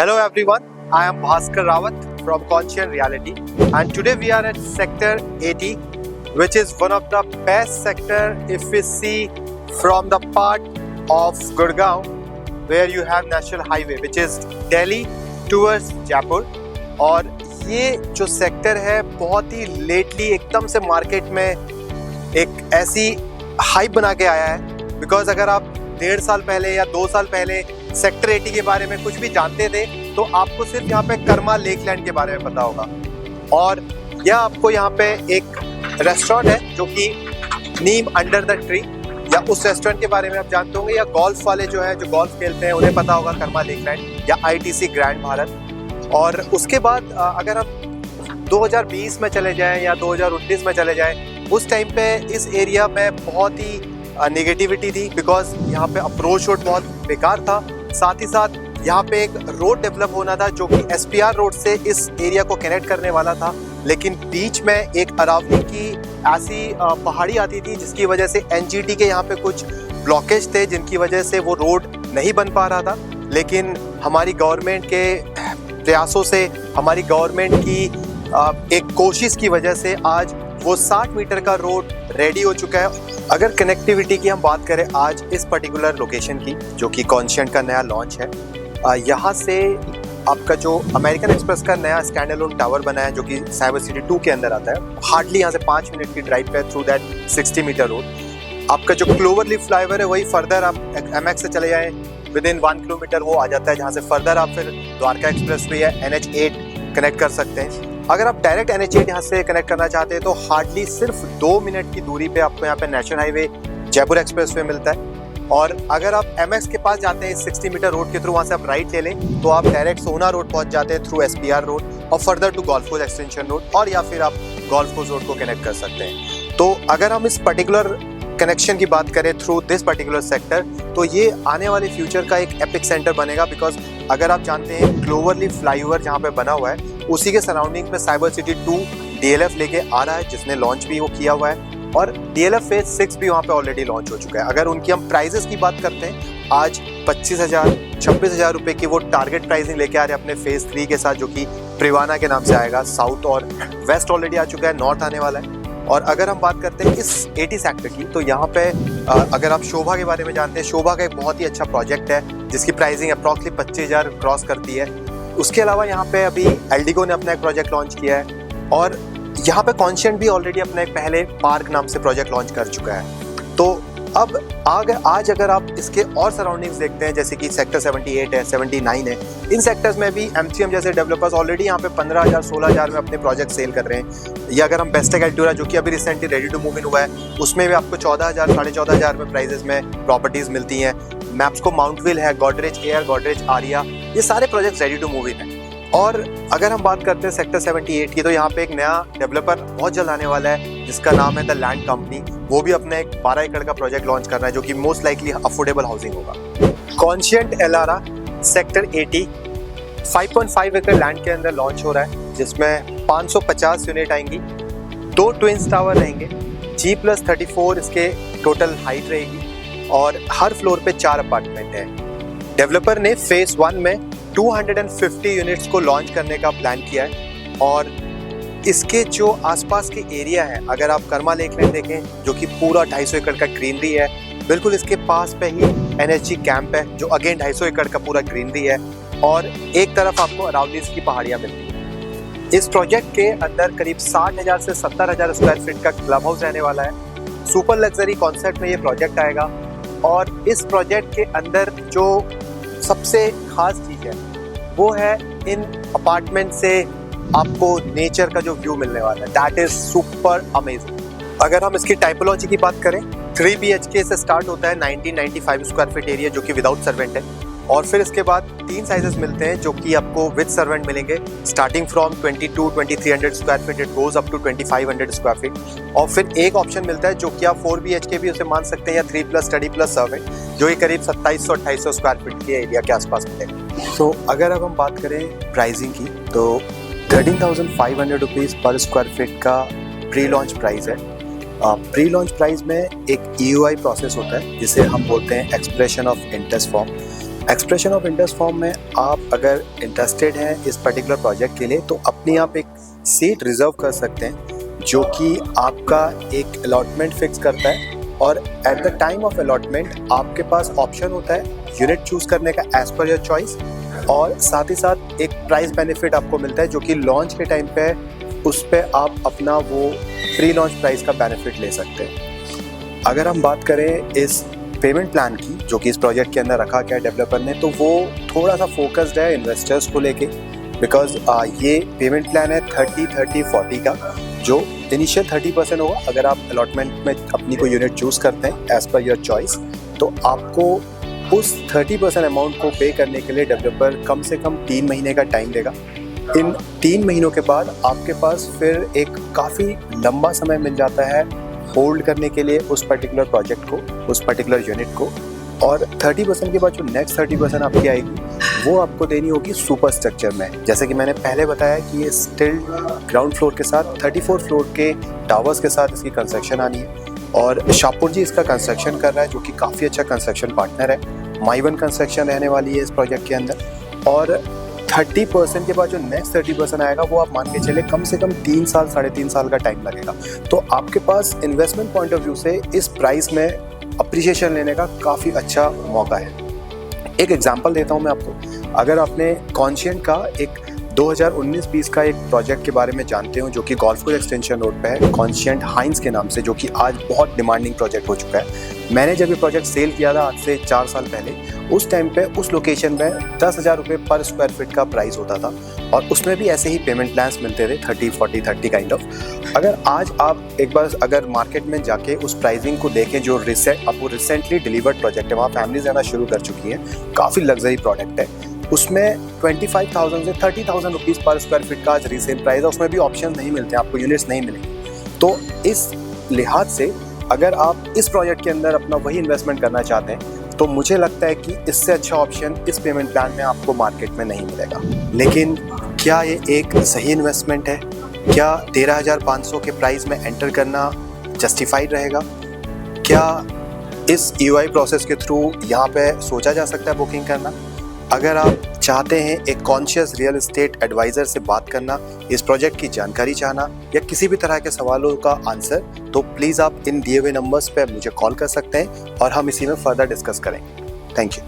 Hello everyone, I am Bhaskar Rawat from Conscient Reality and today we are at Sector 80 which is one of the best sector if we see from the part of Gurgaon where you have National Highway which is Delhi towards Jaipur। और ये जो sector है बहुत ही lately एकदम से market में एक ऐसी हाइप बना के आया है बिकॉज अगर आप 1.5 साल पहले या 2 साल पहले सेक्टर 80 के बारे में कुछ भी जानते थे तो आपको सिर्फ यहाँ पे कर्मा लेकलैंड के बारे में पता होगा। और यह आपको यहाँ पे एक रेस्टोरेंट है जो कि नीम अंडर द ट्री, या उस रेस्टोरेंट के बारे में आप जानते होंगे, या गोल्फ वाले जो है जो गोल्फ खेलते हैं उन्हें पता होगा कर्मा लेकलैंड या आईटीसी ग्रैंड भारत। और उसके बाद अगर हम 2020 में चले जाएं या 2019 में चले जाएं, उस टाइम पे इस एरिया में बहुत ही नेगेटिविटी थी बिकॉज यहाँ पे अप्रोच रोड बहुत बेकार था। साथ ही साथ यहाँ पे एक रोड डेवलप होना था जो कि एसपीआर रोड से इस एरिया को कनेक्ट करने वाला था, लेकिन बीच में एक अरावली की ऐसी पहाड़ी आती थी जिसकी वजह से एनजीटी के यहाँ पे कुछ ब्लॉकेज थे जिनकी वजह से वो रोड नहीं बन पा रहा था। लेकिन हमारी गवर्नमेंट के प्रयासों से, हमारी गवर्नमेंट की एक कोशिश की वजह से आज वो 60 मीटर का रोड रेडी हो चुका है। अगर कनेक्टिविटी की हम बात करें आज इस पर्टिकुलर लोकेशन की जो कि कॉन्शियंट का नया लॉन्च है, यहाँ से आपका जो अमेरिकन एक्सप्रेस का नया स्टैंड अलोन टावर बना है जो कि साइबर सिटी 2 के अंदर आता है, हार्डली यहाँ से 5 मिनट की ड्राइव पे थ्रू दैट 60 मीटर रोड। आपका जो क्लोवरलीफ फ्लाईओवर है वही फर्दर आप एमएक्स से चले जाएं विद इन 1 किलोमीटर वो आ जाता है, जहाँ से फर्दर आप फिर द्वारका एक्सप्रेस वे या NH8 कनेक्ट कर सकते हैं। अगर आप डायरेक्ट NH8 यहाँ से कनेक्ट करना चाहते हैं तो हार्डली सिर्फ 2 मिनट की दूरी पे आपको यहाँ पे national highway Jaipur express way मिलता है। और अगर आप MX के पास जाते हैं 60 मीटर रोड के थ्रू, वहाँ से आप राइट ले लें तो आप डायरेक्ट सोना रोड पहुँच जाते हैं थ्रू SPR रोड और further to golf course extension road, और या फिर आप गोल्फ कोर्स रोड को कनेक्ट कर सकते हैं। तो अगर हम इस पर्टिकुलर कनेक्शन की बात करें थ्रू दिस पर्टिकुलर सेक्टर, तो ये आने वाले फ्यूचर का एक एपिक सेंटर बनेगा बिकॉज अगर आप जानते हैं क्लोवरलीफ फ्लाईओवर जहाँ पे बना हुआ है उसी के सराउंडिंग में साइबर सिटी 2 DLF लेके आ रहा है जिसने लॉन्च भी वो किया हुआ है, और DLF फेज 6 भी वहाँ पे ऑलरेडी लॉन्च हो चुका है। अगर उनकी हम प्राइजेस की बात करते हैं, आज 25,000 26,000 रुपये की वो टारगेट प्राइसिंग लेके आ रहे हैं अपने फेज 3 के साथ जो कि प्रिवाना के नाम से आएगा। साउथ और वेस्ट ऑलरेडी आ चुका है, नॉर्थ आने वाला है। और अगर हम बात करते हैं इस 80 सेक्टर की, तो यहाँ पे अगर आप शोभा के बारे में जानते हैं, शोभा का एक बहुत ही अच्छा प्रोजेक्ट है जिसकी प्राइसिंग अप्रॉक्सिमेटली 25,000 क्रॉस करती है। उसके अलावा यहाँ पे अभी एल्डिगो ने अपना एक प्रोजेक्ट लॉन्च किया है, और यहाँ पे कॉन्शियंट भी ऑलरेडी अपना एक पहले पार्क नाम से प्रोजेक्ट लॉन्च कर चुका है। तो अब आज अगर आप इसके और सराउंडिंग्स देखते हैं जैसे कि सेक्टर 78 है, 79 है, इन सेक्टर्स में भी M3M जैसे डेवलपर्स ऑलरेडी यहाँ पे 15,000 16,000 में अपने प्रोजेक्ट सेल कर रहे हैं। या अगर हम बेस्टेक एल्टूरा जो कि अभी recently ready to move in हुआ है, उसमें भी आपको 14,000 14,500 में प्राइजेस में प्रॉपर्टीज मिलती हैं। मैप्सको माउंटविल है, गोदरेज एयर, गोदरेज आरिया, ये सारे projects ready to move in है। और अगर हम बात करते हैं सेक्टर 78 की, तो यहाँ पे एक नया डेवलपर बहुत जल्द आने वाला है जिसका नाम है द लैंड कंपनी। वो भी अपने एक 12 एकड़ का प्रोजेक्ट लॉन्च कर रहा है जो कि मोस्ट लाइकली अफोर्डेबल हाउसिंग होगा। कॉन्शियंट एलारा सेक्टर 80 5.5 एकड़ लैंड के अंदर लॉन्च हो रहा है जिसमें 550 यूनिट आएंगी, 2 ट्विंस टावर रहेंगे, G+34 इसके टोटल हाइट रहेगी, और हर फ्लोर पे 4 अपार्टमेंट है। डेवलपर ने फेज 1 में 250 यूनिट्स को लॉन्च करने का प्लान किया है, और इसके जो आसपास के एरिया है, अगर आप कर्मा लेकलैंड देखें जो कि पूरा 250 एकड़ का ग्रीनरी है, बिल्कुल इसके पास पे ही NSG कैंप है जो अगेन 250 एकड़ का पूरा ग्रीनरी है, और एक तरफ आपको अरावलीज की पहाड़ियाँ मिलती हैं। इस प्रोजेक्ट के अंदर करीब 60,000 से 70,000 स्क्वायर फीट का क्लब हाउस रहने वाला है। सुपर लग्जरी कॉन्सेप्ट में ये प्रोजेक्ट आएगा, और इस प्रोजेक्ट के अंदर जो सबसे खास चीज़ है वो है इन अपार्टमेंट से आपको नेचर का जो व्यू मिलने वाला है, दैट इज सुपर अमेजिंग। अगर हम इसकी टाइपोलॉजी की बात करें, 3 BHK से स्टार्ट होता है 1995 स्क्वायर फीट एरिया जो कि विदाउट सर्वेंट है, और फिर इसके बाद 3 साइजेस मिलते हैं जो कि आपको विद सर्वेंट मिलेंगे, starting from 22-2300 square feet, it goes up to 2500 square feet. और फिर एक ऑप्शन मिलता है जो कि आप 4 BHK भी उसे मान सकते हैं या 3+ स्टडी प्लस सर्वेंट, जो ये करीब 2700-2800 स्क्वायर फीट के एरिया के आसपास मिलेगा। तो अगर अब हम बात करें प्राइसिंग की, तो 13,500 रुपीज़ पर स्क्वायर फीट का प्री लॉन्च प्राइस है। प्री लॉन्च प्राइस में एक EOI प्रोसेस होता है जिसे हम बोलते हैं expression of interest form. Expression of interest form में आप अगर इंटरेस्टेड हैं इस पर्टिकुलर प्रोजेक्ट के लिए तो अपनी आप एक सीट रिजर्व कर सकते हैं, जो कि आपका एक अलॉटमेंट फिक्स करता है। और at the time of allotment आपके पास ऑप्शन होता है यूनिट चूज करने का एज पर योर चॉइस, और साथ ही साथ एक प्राइस बेनिफिट आपको मिलता है जो कि लॉन्च के टाइम पे उस पर आप अपना वो प्री लॉन्च प्राइस का बेनिफिट ले सकते हैं। अगर हम बात करें इस पेमेंट प्लान की जो कि इस प्रोजेक्ट के अंदर रखा गया है डेवलपर ने, तो वो थोड़ा सा फोकस्ड है इन्वेस्टर्स को लेके, बिकॉज ये पेमेंट प्लान है 30-30-40 का, जो इनिशियल 30% होगा अगर आप अलॉटमेंट में अपनी को यूनिट चूज करते हैं एज पर योर चॉइस, तो आपको उस 30% अमाउंट को पे करने के लिए डेवलपर कम से कम 3 महीने का टाइम देगा। इन 3 महीनों के बाद आपके पास फिर एक काफ़ी लंबा समय मिल जाता है होल्ड करने के लिए उस पर्टिकुलर प्रोजेक्ट को, उस पर्टिकुलर यूनिट को। और 30% के बाद जो नेक्स्ट 30% आपकी आएगी वो आपको देनी होगी सुपर स्ट्रक्चर में। जैसे कि मैंने पहले बताया कि ये स्टिल ग्राउंड फ्लोर के साथ 34 फ्लोर के टावर्स के साथ इसकी कंस्ट्रक्शन आनी है, और शाहपुर जी इसका कंस्ट्रक्शन कर रहा है जो कि काफ़ी अच्छा कंस्ट्रक्शन पार्टनर है। माई1 कंस्ट्रक्शन रहने वाली है इस प्रोजेक्ट के अंदर। और 30% के बाद जो नेक्स्ट 30% आएगा वो आप मान के चले कम से कम 3 साल 3.5 साल का टाइम लगेगा। तो आपके पास इन्वेस्टमेंट पॉइंट ऑफ व्यू से इस प्राइस में अप्रिशिएशन लेने का काफ़ी अच्छा मौका है। एक एग्जांपल देता हूँ मैं आपको। अगर आपने कॉन्शियंट का एक 2019-20 का एक प्रोजेक्ट के बारे में जानते हो जो कि गोल्फ एक्सटेंशन रोड पे है, कॉन्शियंट हाइंस के नाम से, जो कि आज बहुत डिमांडिंग प्रोजेक्ट हो चुका है। मैंने जब ये प्रोजेक्ट सेल किया था आज से 4 साल पहले, उस टाइम पे उस लोकेशन में 10,000 रुपये पर स्क्वायर फीट का प्राइस होता था, और उसमें भी ऐसे ही पेमेंट प्लान्स मिलते थे 30-40-30 काइंड ऑफ। अगर आज आप एक बार अगर मार्केट में जाके उस प्राइसिंग को देखें जो आपको रिसेंटली डिलीवर्ड प्रोजेक्ट है, वहाँ फैमिलीज आना शुरू कर चुकी हैं, काफ़ी लग्जरी प्रोडक्ट है, उसमें 25,000 से 30,000 रुपीज़ पर स्क्वायर फीट का आज रीसेल प्राइस है। उसमें भी ऑप्शन नहीं मिलते, आपको यूनिट्स नहीं मिलेंगे। तो इस लिहाज से अगर आप इस प्रोजेक्ट के अंदर अपना वही इन्वेस्टमेंट करना चाहते हैं तो मुझे लगता है कि इससे अच्छा ऑप्शन इस पेमेंट प्लान में आपको मार्केट में नहीं मिलेगा। लेकिन क्या ये एक सही इन्वेस्टमेंट है? क्या 13,500 के प्राइस में एंटर करना जस्टिफाइड रहेगा? क्या इस EOI प्रोसेस के थ्रू यहाँ पे सोचा जा सकता है बुकिंग करना? अगर आप चाहते हैं एक कॉन्शियस रियल एस्टेट एडवाइज़र से बात करना, इस प्रोजेक्ट की जानकारी चाहना, या किसी भी तरह के सवालों का आंसर, तो प्लीज़ आप इन दिए हुए नंबर्स पे मुझे कॉल कर सकते हैं और हम इसी में फर्दर डिस्कस करेंगे। Thank you.